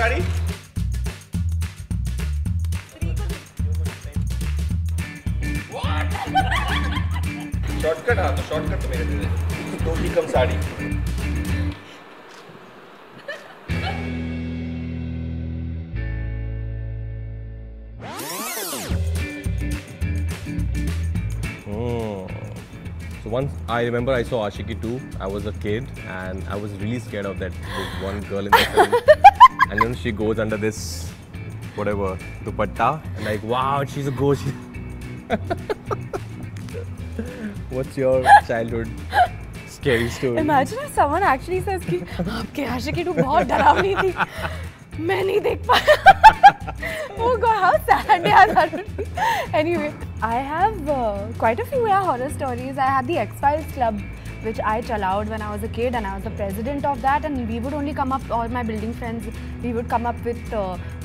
Sari? Shortcut, हाँ तो shortcut तो मेरे लिए धोती कम sari. So once I remember I saw Ashiki 2. I was a kid and I was really scared of that one girl in the film. And then she goes under this whatever dupatta and like wow, she's a ghost. What's your childhood scary story? Imagine if someone actually says कि आपके आशिकी 2 बहुत डरावनी थी, मैं नहीं देख पाया. Oh God, how sad that would be. Anyway, I have quite a few horror stories. I had the X-Files Club, which I chalaud when I was a kid, and I was the president of that. And we would only come up, all my building friends, we would come up with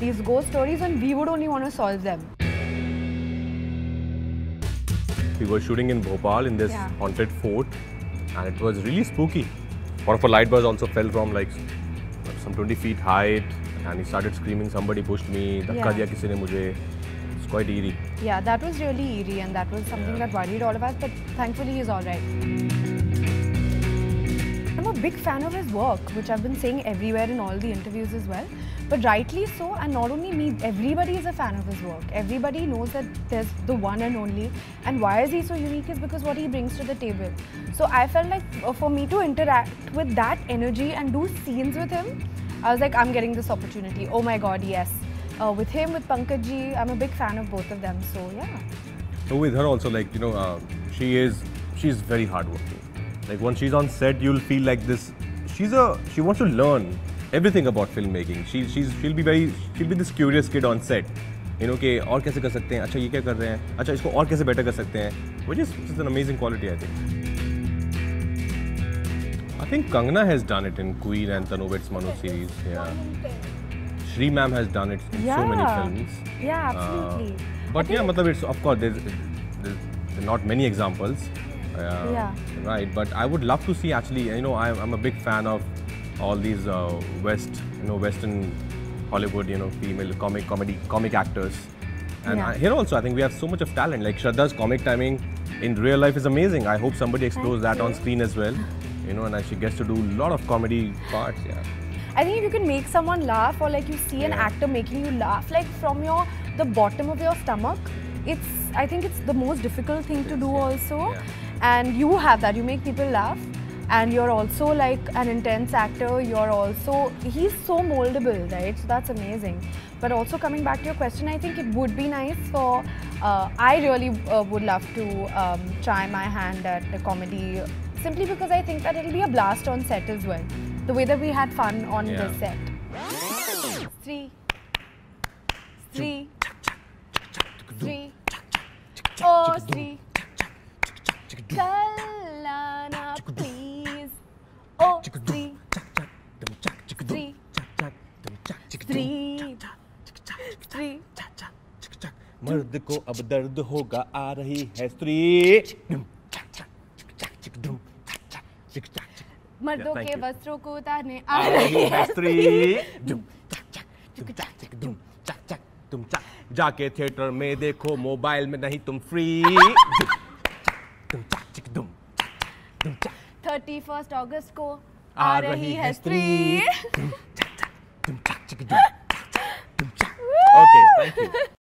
these ghost stories, and we would only want to solve them. We were shooting in Bhopal in this haunted fort, and it was really spooky. One of our light bars also fell from like some 20 feet height, and he started screaming. Somebody pushed me. Dhakka diya kisi ne mujhe. It's quite eerie. Yeah, that was really eerie, and that was something that worried all of us. But thankfully, he's all right. I'm a big fan of his work, which I've been saying everywhere in all the interviews as well. But rightly so, and not only me, everybody is a fan of his work. Everybody knows that there's the one and only. And why is he so unique is because what he brings to the table. So I felt like for me to interact with that energy and do scenes with him, I was like, I'm getting this opportunity. Oh my God, yes. With him, with Pankaj ji, I'm a big fan of both of them. So yeah. So with her also, like she's very hardworking. Like once she's on set, you'll feel like this. She wants to learn everything about filmmaking. She'll be this curious kid on set. कि और कैसे कर सकते हैं? अच्छा ये क्या कर रहे हैं? अच्छा इसको और कैसे better कर सकते हैं? Which is an amazing quality, I think. I think Kangana has done it in Queen and Tanuvit's Manu series. Yeah. Shri ma'am has done it in so many films. Yeah, absolutely. But yeah, it's of course there's not many examples. Right. But I would love to see actually. I'm a big fan of all these Western Hollywood, female comic actors. And here also, I think we have so much of talent. Like Shraddha's comic timing in real life is amazing. I hope somebody explores that on screen as well. And she gets to do a lot of comedy parts. Yeah. I think if you can make someone laugh, or like you see an actor making you laugh, like from the bottom of your stomach, I think it's the most difficult thing to do also. Yeah. And you have that. You make people laugh. And you're also like an intense actor, he's so moldable, right? So that's amazing. But also coming back to your question, I think it would be nice for, I really would love to try my hand at the comedy, simply because I think that it'll be a blast on set as well. The way that we had fun on the set. Three. Oh, Sri. Kalana, please. Oh, Sri. मर्द को अब दर्द होगा आ रही है स्त्री मर्दों के वस्त्रों को उतारने आ रही है स्त्री जाके थिएटर में देखो मोबाइल में नहीं तुम फ्री 31 अगस्त को आ रही है स्त्री Okay, thank you.